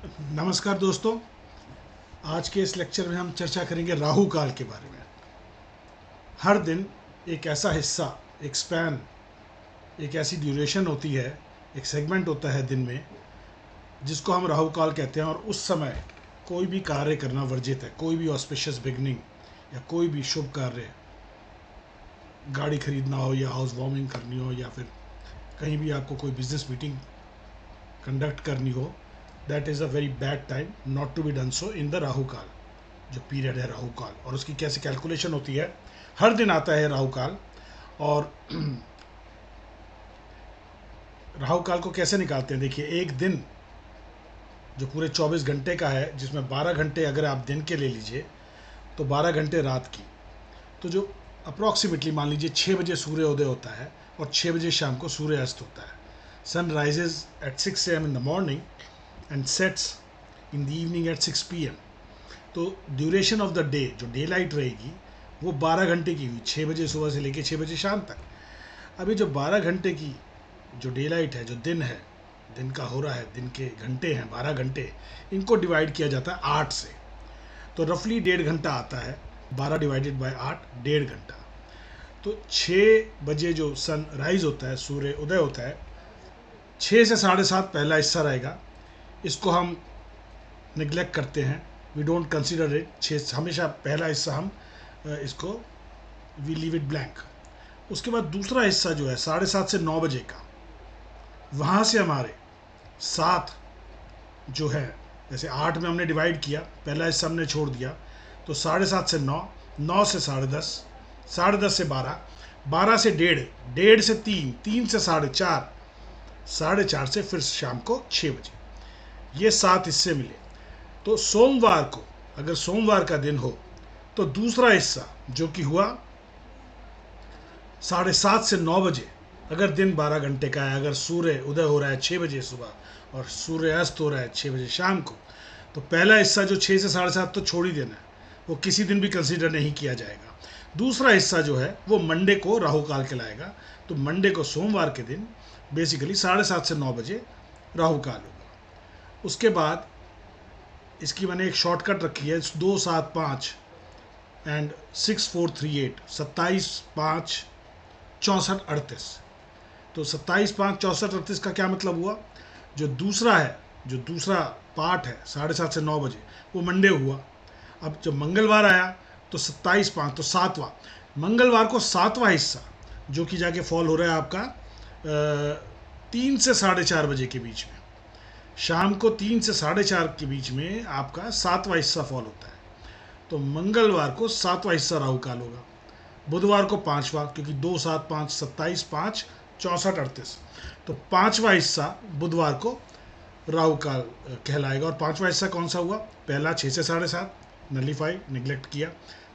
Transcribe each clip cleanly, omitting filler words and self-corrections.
नमस्कार दोस्तों। आज के इस लेक्चर में हम चर्चा करेंगे राहु काल के बारे में। हर दिन एक ऐसा हिस्सा, एक स्पैन, एक ऐसी ड्यूरेशन होती है, एक सेगमेंट होता है दिन में जिसको हम राहु काल कहते हैं। और उस समय कोई भी कार्य करना वर्जित है। कोई भी ऑस्पिशियस बिगनिंग या कोई भी शुभ कार्य, गाड़ी खरीदना हो या हाउस वार्मिंग करनी हो या फिर कहीं भी आपको कोई बिजनेस मीटिंग कंडक्ट करनी हो, that is a very bad time not to be done so in the Rahu kaal, जो पीरियड है राहु काल। और उसकी कैसे कैलकुलेशन होती है, हर दिन आता है राहु काल। और राहु काल को कैसे निकालते हैं, देखिए, एक दिन जो पूरे 24 घंटे का है, जिसमें 12 घंटे अगर आप दिन के ले लीजिए तो 12 घंटे रात की, तो जो अप्रॉक्सीमेटली मान लीजिए 6 बजे सूर्योदय होता है और 6 बजे शाम को सूर्य अस्त होता है। Sun rises at 6 AM in the morning and sets in the evening at 6 PM। तो ड्यूरेशन ऑफ द डे, जो डे लाइट रहेगी, वो 12 घंटे की हुई, 6 बजे सुबह से लेकर 6 बजे शाम तक। अभी जो 12 घंटे की जो डे लाइट है, जो दिन है, दिन का हो रहा है, दिन के घंटे हैं 12 घंटे, इनको डिवाइड किया जाता है 8 से। तो रफली 1.5 घंटा आता है। 12 डिवाइडेड बाय 8, 1.5 घंटा। तो 6 बजे जो सन राइज होता है, सूर्य उदय होता है, 6 से 7:30 पहला हिस्सा रहेगा। इसको हम निगलेक्ट करते हैं, वी डोंट कंसिडर इट। 6 हमेशा पहला हिस्सा हम इसको वी लीव इट ब्लैंक। उसके बाद दूसरा हिस्सा जो है 7:30 से 9 बजे का, वहाँ से हमारे 7 जो है, जैसे 8 में हमने डिवाइड किया, पहला हिस्सा हमने छोड़ दिया, तो 7:30 से 9, 9 से 10:30, 10:30 से 12, 12 से 1:30, 1:30 से 3, 3 से 4:30, 4:30 से फिर शाम को 6 बजे। ये 7 हिस्से मिले। तो सोमवार को, अगर सोमवार का दिन हो, तो दूसरा हिस्सा जो कि हुआ 7:30 से 9 बजे, अगर दिन 12 घंटे का है, अगर सूर्य उदय हो रहा है 6 बजे सुबह और सूर्य अस्त हो रहा है 6 बजे शाम को, तो पहला हिस्सा जो 6 से 7:30 तो छोड़ ही देना है, वो किसी दिन भी कंसीडर नहीं किया जाएगा। दूसरा हिस्सा जो है वो मंडे को राहु काल कहलाएगा। तो मंडे को, सोमवार के दिन, बेसिकली 7:30 से 9 बजे राहु काल होगा। उसके बाद इसकी मैंने एक शॉर्टकट रखी है, 2, 7, 5 एंड 6, 4, 3, 8, 27, 5, 64, 38। तो 27, 5, 64, 38 का क्या मतलब हुआ, जो दूसरा है, जो दूसरा पार्ट है 7:30 से 9 बजे, वो मंडे हुआ। अब जब मंगलवार आया तो 27, 5 तो 7वां, मंगलवार को 7वां हिस्सा जो कि जाके फॉल हो रहा है आपका 3 से 4:30 बजे के बीच में, शाम को 3 से 4:30 के बीच में आपका 7वां हिस्सा फॉल होता है। तो मंगलवार को 7वां हिस्सा राहु काल होगा। बुधवार को 5वां, क्योंकि 2, 7, 5, 27, 5, 64, 38, तो 5वां हिस्सा बुधवार को राहु काल कहलाएगा। और 5वां हिस्सा कौन सा हुआ, पहला 6 से 7:30, नलीफाई, निगलेक्ट किया।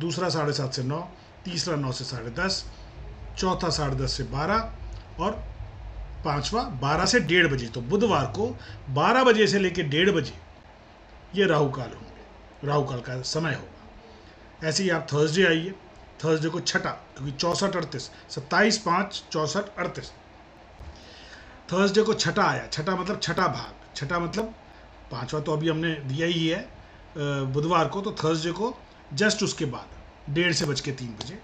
दूसरा 7:30 से 9, तीसरा 9 से 10:30, चौथा 10:30 से 12, और पांचवा 12 से 1:30 बजे। तो बुधवार को 12 बजे से लेकर 1:30 बजे ये राहु काल होंगे, राहु काल का समय होगा। ऐसे ही आप थर्सडे आइए, थर्सडे को छठा, क्योंकि 64, 38, 27, 5, 64, 38, थर्सडे को छठा आया। छठा मतलब छठा भाग, छठा मतलब 5वां तो अभी हमने दिया ही है बुधवार को। तो थर्सडे को जस्ट उसके बाद 1:30 से 3 बजे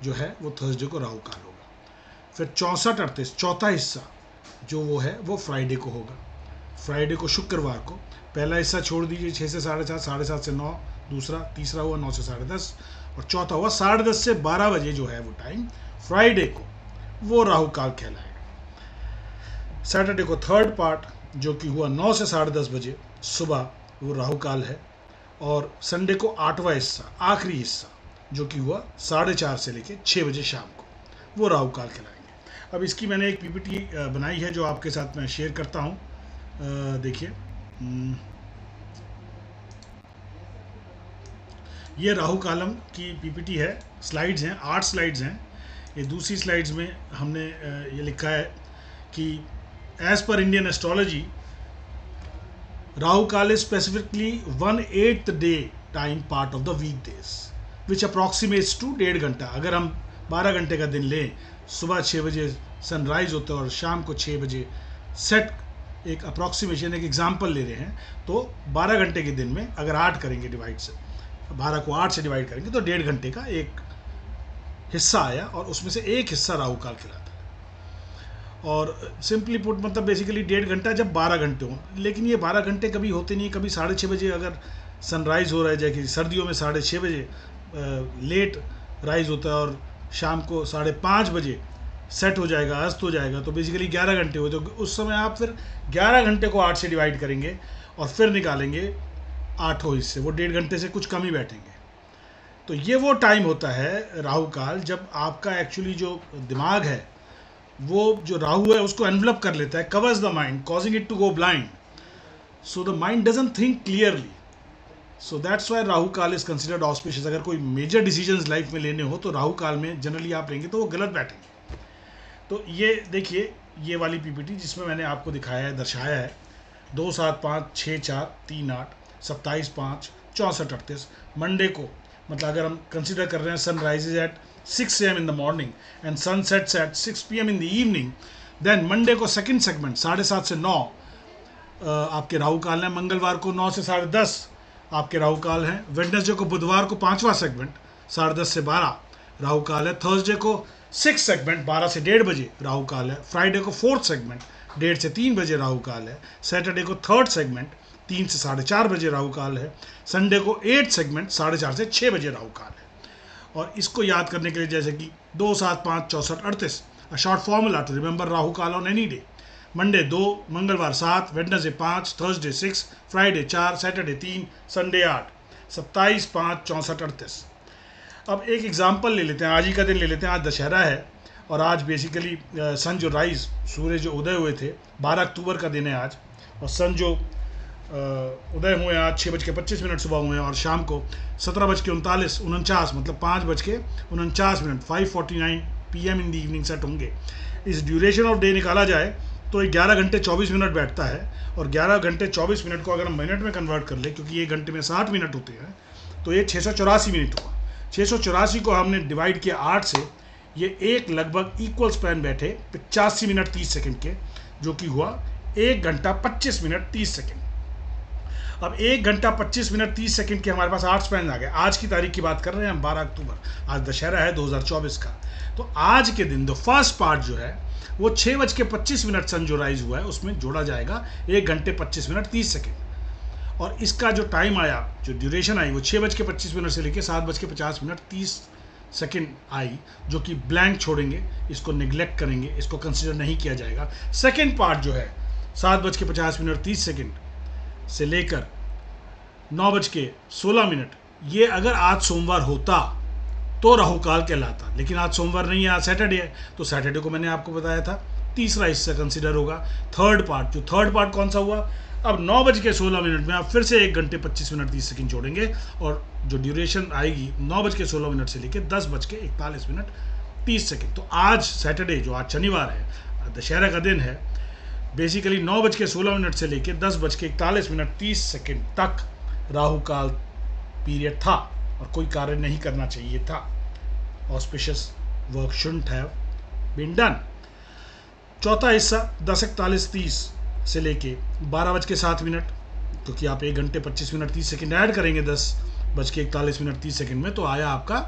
जो है वो थर्सडे को राहु काल होगा। फिर 64, 38 चौथा हिस्सा जो वो है वो फ्राइडे को होगा। फ्राइडे को, शुक्रवार को, पहला हिस्सा छोड़ दीजिए 6 से 7:30, 7:30 से 9, दूसरा, तीसरा हुआ 9 से 10:30, और चौथा हुआ 10:30 से 12 बजे जो है वो टाइम फ्राइडे को, वो राहु काल कहलाएगा। सैटरडे को थर्ड पार्ट जो कि हुआ 9 से 10:30 बजे सुबह, वो राहु काल है। और संडे को 8वां हिस्सा, आखिरी हिस्सा जो कि हुआ 4:30 से लेकर 6 बजे शाम को, वो राहु काल कहलाएंगे। अब इसकी मैंने एक पीपीटी बनाई है जो आपके साथ मैं शेयर करता हूँ। देखिए, ये राहु कालम की पीपीटी है। स्लाइड्स हैं, 8 स्लाइड्स हैं। ये दूसरी स्लाइड्स में हमने ये लिखा है कि as per Indian astrology, Rahu kaal is specifically 1/8 day time part of the week days which approximates to 1.5 घंटा। अगर हम 12 घंटे का दिन लें, सुबह 6 बजे सनराइज होता है और शाम को 6 बजे सेट एक अप्रॉक्सीमेशन, एक एग्जाम्पल ले रहे हैं, तो 12 घंटे के दिन में अगर 8 करेंगे डिवाइड से, 12 को 8 से डिवाइड करेंगे तो 1.5 घंटे का एक हिस्सा आया, और उसमें से एक हिस्सा राहु काल कहलाता है। और सिंपली पुट मतलब बेसिकली 1.5 घंटा जब 12 घंटे हों, लेकिन ये 12 घंटे कभी होते नहीं, कभी 6:30 बजे अगर सनराइज़ हो रहा है, जैसे सर्दियों में 6:30 बजे लेट राइज होता है और शाम को 5:30 बजे सेट हो जाएगा, अस्त हो जाएगा, तो बेसिकली 11 घंटे हुए। तो उस समय आप फिर 11 घंटे को 8 से डिवाइड करेंगे और फिर निकालेंगे 8 हिस्से, वो 1.5 घंटे से कुछ कम ही बैठेंगे। तो ये वो टाइम होता है राहु काल, जब आपका एक्चुअली जो दिमाग है वो जो राहु है उसको एनवलप कर लेता है, covers the mind, causing it to go blind, so the mind doesn't think clearly. So that's why Rahu kaal is considered auspicious. अगर कोई मेजर डिसीजंस लाइफ में लेने हो तो राहु काल में जनरली आप लेंगे तो वो गलत बैठेंगे। तो ये देखिए, ये वाली पीपीटी जिसमें मैंने आपको दिखाया है, दर्शाया है 2, 7, 5, 6, 4, 3, 8, 27, 5, 64, 38 मंडे को, मतलब अगर हम कंसिडर कर रहे हैं sun rises at 6 AM in the morning and sun sets at 6 PM in the evening, then Monday को सेकंड सेगमेंट 7:30 से 9 आपके राहु काल है, मंगलवार को 9 से 10:30 आपके राहु काल है, वेडनेसडे को बुधवार को 5वां सेगमेंट 10:30 से 12 राहु काल है, थर्सडे को 6 सेगमेंट 12 से 1:30 बजे राहु काल है, फ्राइडे को 4th सेगमेंट 1:30 से 3 बजे राहु काल है, सैटरडे को 3rd सेगमेंट 3 से 4:30 बजे राहु काल है, संडे को 8th सेगमेंट 4:30 से 6 बजे राहु काल है। और इसको याद करने के लिए जैसे कि 2, 7, 5, 64, 38 a short formula to remember Rahu kaal on any day, Monday 2, मंगलवार 7, Wednesday 5, Thursday 6, Friday 4, Saturday 3, Sunday 8, 27, 5, 64, 38। अब एक एग्जाम्पल ले लेते हैं, आज ही का दिन ले लेते हैं। आज दशहरा है और आज बेसिकली सन जो राइज, सूर्य जो उदय हुए थे, 12 अक्टूबर का दिन है आज, और सन जो उदय हुए आज 6:25 सुबह हुए हैं, और शाम को 17:39 मतलब 5:49 5:49 PM in the evening set होंगे। इस ड्यूरेशन ऑफ डे निकाला जाए तो 11 घंटे 24 मिनट बैठता है, और 11 घंटे 24 मिनट को अगर हम मिनट में कन्वर्ट कर ले, क्योंकि 1 घंटे में 60 मिनट होते हैं, तो ये 684 मिनट हुआ। 684 को हमने डिवाइड किया 8 से, ये एक लगभग इक्वल स्पैन बैठे 85 मिनट 30 सेकंड के, जो कि हुआ 1 घंटा 25 मिनट 30 सेकंड। अब 1 घंटा 25 मिनट 30 सेकंड के हमारे पास 8 स्पैन आ गए। आज की तारीख की बात कर रहे हैं हम, 12 अक्टूबर, आज दशहरा है 2024 का। तो आज के दिन द फर्स्ट पार्ट जो है वो 6:25 सन जो राइज हुआ है उसमें जोड़ा जाएगा 1 घंटे 25 मिनट 30 सेकंड, और इसका जो टाइम आया, जो ड्यूरेशन आई, वो 6:25 से लेकर 7:50 मिनट 30 सेकंड आई, जो कि ब्लैंक छोड़ेंगे, इसको निगलेक्ट करेंगे, इसको कंसिडर नहीं किया जाएगा। सेकंड पार्ट जो है 7:50 मिनट 30 सेकंड से लेकर 9:16, ये अगर आज सोमवार होता तो राहु काल कहलाता, लेकिन आज सोमवार नहीं है, आज सैटरडे है, तो सैटरडे को मैंने आपको बताया था तीसरा हिस्सा कंसिडर होगा। थर्ड पार्ट कौन सा हुआ, अब 9:16 में आप फिर से 1 घंटे 25 मिनट 30 सेकंड जोड़ेंगे, और जो ड्यूरेशन आएगी 9:16 से लेकर 10:41 30 सेकंड। तो आज सैटरडे, जो आज शनिवार है, दशहरा का दिन है, बेसिकली 9:16 से लेकर 10:41 30 सेकंड तक राहु काल पीरियड था, और कोई कार्य नहीं करना चाहिए था। Auspicious work shouldn't have been done. चौथा हिस्सा 10:41 से लेके 12:07, क्योंकि आप 1 घंटे 25 मिनट 30 सेकंड ऐड करेंगे 10:41 30 सेकंड में, तो आया आपका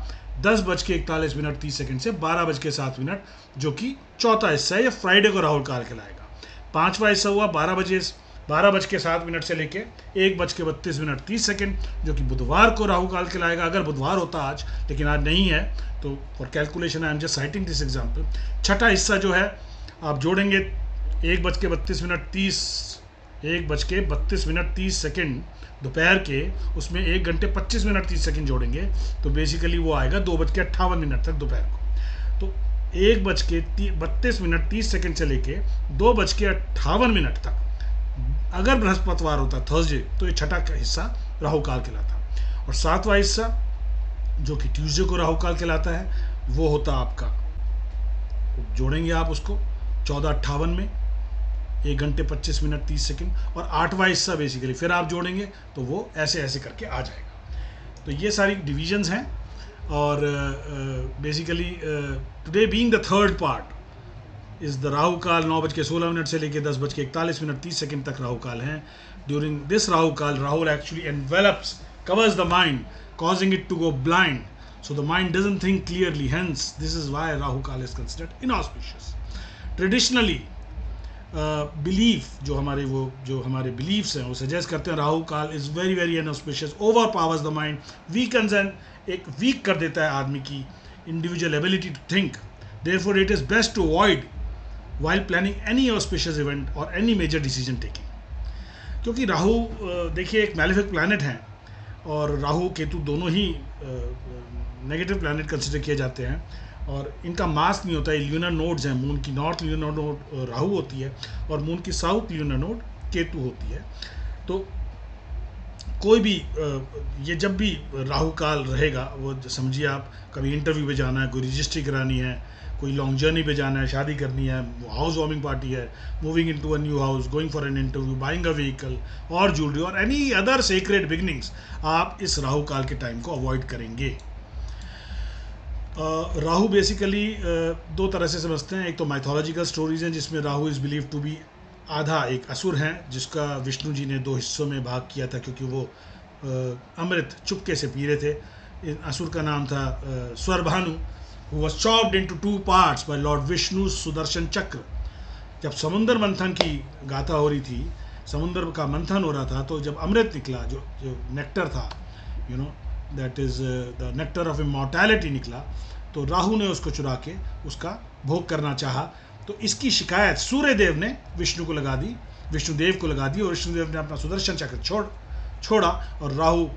10:41 30 सेकंड से 12:07, जो कि चौथा हिस्सा है। ये फ्राइडे को राहु काल कहलाएगा। पांचवा हिस्सा हुआ 12:07 से लेके 1:32 30 सेकंड, जो कि बुधवार को राहु काल कहलाएगा, अगर बुधवार होता आज, लेकिन आज नहीं है, तो for calculation I am just citing this example. छठा हिस्सा जो है आप जोड़ेंगे 1:32 30 सेकंड दोपहर के, उसमें 1 घंटे 25 मिनट 30 सेकंड जोड़ेंगे, तो बेसिकली वो आएगा 2:58 तक दोपहर को। तो 1:32 30 सेकंड से लेके 2:58 तक, अगर बृहस्पतिवार होता थर्सडे, तो ये छठा हिस्सा राहु काल कहलाता। और सातवां हिस्सा जो कि ट्यूसडे को राहु काल कहलाता है, वो होता आपका, जोड़ेंगे आप उसको 14:58 में 1 घंटे 25 मिनट 30 सेकंड, और आठवां हिस्सा बेसिकली फिर आप जोड़ेंगे तो वो ऐसे ऐसे करके आ जाएगा। तो ये सारी डिविजन्स हैं, और basically today being the third part, is the Rahu काल 9:16 से लेकर 10:41 तक राहु काल हैं. ड्यूरिंग दिस राहु काल, Rahu actually envelopes, covers the mind, causing it to go blind. So the mind doesn't think clearly. Hence, this is why Rahu Kal is considered inauspicious. Traditionally, belief जो हमारे beliefs हैं वो suggest करते हैं राहु काल is very very inauspicious, overpowers the mind, weakens and एक weak कर देता है आदमी की individual ability to think. Therefore, it is best to avoid while planning any auspicious event or any major decision taking. क्योंकि राहु देखिए एक मैलेफिक प्लैनेट हैं और राहु केतु दोनों ही नेगेटिव प्लैनेट कंसिडर किए जाते हैं और इनका मास नहीं होता है. ल्यूनर नोड्स हैं. मून की नॉर्थ ल्यूनर नोड राहु होती है और मून की साउथ ल्यूनर नोड केतु होती है. तो कोई भी ये जब भी राहु काल रहेगा वो समझिए आप कभी इंटरव्यू पे जाना है, कोई रजिस्ट्री करानी है, कोई लॉन्ग जर्नी पे जाना है, शादी करनी है, हाउस वार्मिंग पार्टी है, moving into a new house, going for an interview, buying a vehicle और ज्वेलरी और एनी अदर सेक्रेड बिगनिंग्स, आप इस राहु काल के टाइम को अवॉइड करेंगे. राहु बेसिकली दो तरह से समझते हैं. एक तो माइथोलॉजिकल स्टोरीज हैं जिसमें Rahu is believe to be आधा एक असुर हैं जिसका विष्णु जी ने 2 हिस्सों में भाग किया था क्योंकि वो अमृत चुपके से पी रहे थे. असुर का नाम था Swarbhanu, who was chopped into 2 parts by Lord Vishnu's Sudarshan चक्र. जब समुद्र मंथन की गाथा हो रही थी, समुद्र का मंथन हो रहा था, तो जब अमृत निकला, जो नेक्टर था, that is the nectar of immortality निकला, तो राहु ने उसको चुरा के उसका भोग करना चाहा. तो इसकी शिकायत सूर्यदेव ने विष्णु को लगा दी, विष्णुदेव को लगा दी और विष्णुदेव ने अपना सुदर्शन चक्र छोड़ा और राहु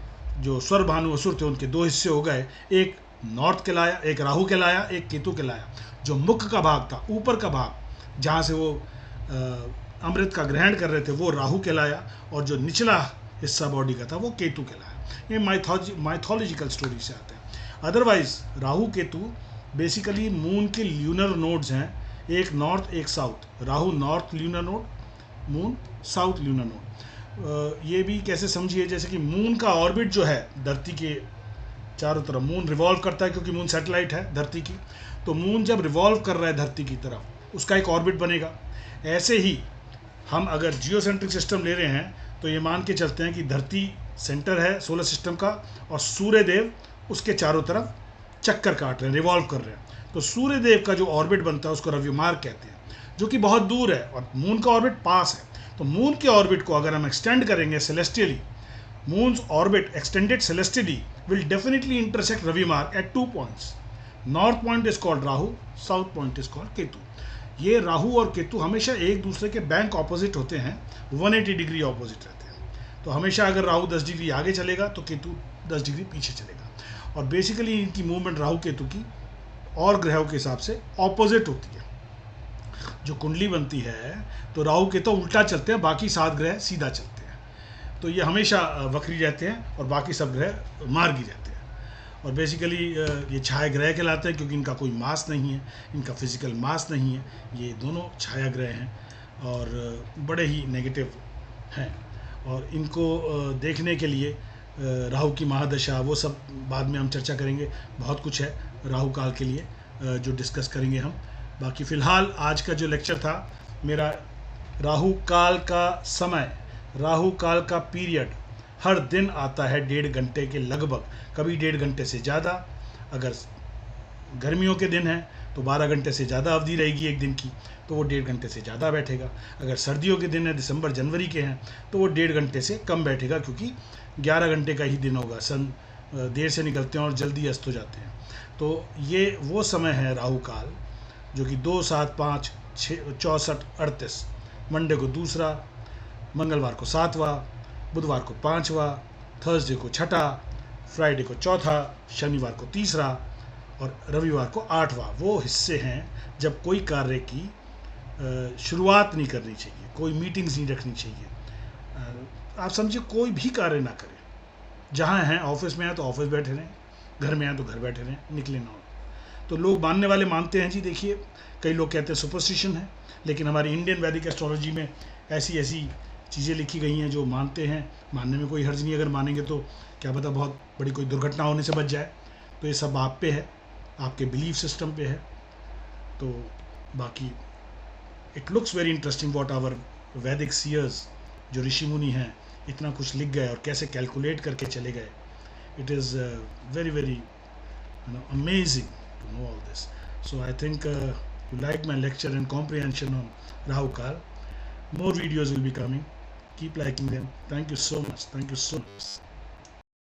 जो स्वरभानु असुर थे उनके 2 हिस्से हो गए. एक नॉर्थ कहलाया, एक राहु कहलाया, एक केतु कहलाया. जो मुख का भाग था, ऊपर का भाग जहाँ से वो अमृत का ग्रहण कर रहे थे, वो राहु कहलाया और जो निचला हिस्सा बॉडी का था वो केतु कहलाया. ये माइथोलॉजिकल स्टोरी से आते हैं. Otherwise Rahu Ketu basically moon के ल्यूनर नोड्स हैं, एक नॉर्थ एक south. Rahu north lunar node, moon south lunar node. ये भी कैसे समझिए, जैसे कि मून का ऑर्बिट जो है धरती के चारों तरफ, मून रिवॉल्व करता है क्योंकि मून सैटेलाइट है धरती की. तो मून जब रिवॉल्व कर रहा है धरती की तरफ, उसका एक ऑर्बिट बनेगा. ऐसे ही हम अगर जियोसेंट्रिक सिस्टम ले रहे हैं तो ये मान के चलते हैं कि धरती सेंटर है सोलर सिस्टम का और सूर्यदेव उसके चारों तरफ चक्कर काट रहे हैं, रिवॉल्व कर रहे हैं. तो सूर्यदेव का जो ऑर्बिट बनता है उसको रविमार्ग कहते हैं, जो कि बहुत दूर है और मून का ऑर्बिट पास है. तो मून के ऑर्बिट को अगर हम एक्सटेंड करेंगे celestially, moon's orbit extended celestially will definitely intersect Ravi mark at 2 points. North point is called Rahu, South point is called Ketu. ये राहु और केतु हमेशा एक दूसरे के बैंक ऑपोजिट होते हैं, 180 डिग्री ऑपोजिट रहते हैं. तो हमेशा अगर राहु 10 डिग्री आगे चलेगा तो केतु 10 डिग्री पीछे चलेगा. और बेसिकली इनकी मूवमेंट राहु केतु की और ग्रहों के हिसाब से ऑपोजिट होती है. जो कुंडली बनती है तो राहु केतु उल्टा चलते हैं, बाकी 7 ग्रह सीधा चलते हैं. तो ये हमेशा वक्री रहते हैं और बाकी सब ग्रह मार्गी रहते हैं. और बेसिकली ये छाया ग्रह कहलाते हैं क्योंकि इनका कोई मास नहीं है, इनका फिजिकल मास नहीं है. ये दोनों छाया ग्रह हैं और बड़े ही नेगेटिव हैं. और इनको देखने के लिए राहु की महादशा वो सब बाद में हम चर्चा करेंगे. बहुत कुछ है राहु काल के लिए जो डिस्कस करेंगे हम. बाकी फ़िलहाल आज का जो लेक्चर था मेरा, राहु काल का समय, राहु काल का पीरियड हर दिन आता है 1.5 घंटे के लगभग, कभी 1.5 घंटे से ज़्यादा. अगर गर्मियों के दिन हैं तो 12 घंटे से ज़्यादा अवधि रहेगी एक दिन की, तो वो 1.5 घंटे से ज़्यादा बैठेगा. अगर सर्दियों के दिन है, दिसंबर जनवरी के हैं, तो वो 1.5 घंटे से कम बैठेगा क्योंकि 11 घंटे का ही दिन होगा. सन देर से निकलते हैं और जल्दी अस्त हो जाते हैं. तो ये वो समय है राहु काल जो कि 2, 7, 5, 6, 64, 38, मंडे को दूसरा, मंगलवार को 7वां, बुधवार को 5वां, थर्सडे को 6ठा, फ्राइडे को 4था, शनिवार को 3रा और रविवार को 8वां. वो हिस्से हैं जब कोई कार्य की शुरुआत नहीं करनी चाहिए, कोई मीटिंग्स नहीं रखनी चाहिए. आप समझिए कोई भी कार्य ना करें. जहाँ हैं, ऑफिस में हैं तो ऑफिस बैठे रहें, घर में हैं तो घर बैठे रहें, निकले ना हो. तो लोग मानने वाले मानते हैं जी. देखिए कई लोग कहते हैं सुपरस्टिशन है, लेकिन हमारी इंडियन वैदिक एस्ट्रोलॉजी में ऐसी चीज़ें लिखी गई हैं जो मानते हैं. मानने में कोई हर्ज नहीं, अगर मानेंगे तो क्या पता बहुत बड़ी कोई दुर्घटना होने से बच जाए. तो ये सब आप पे है, आपके बिलीफ सिस्टम पे है. तो बाकी it looks very interesting what our Vedic seers, जो ऋषि मुनि हैं, इतना कुछ लिख गए और कैसे कैलकुलेट करके चले गए. It is very very amazing to know all this. So I think you like my lecture and comprehension on Rahu Kal. More videos will be coming. Keep liking them. Thank you so much. Thank you so much.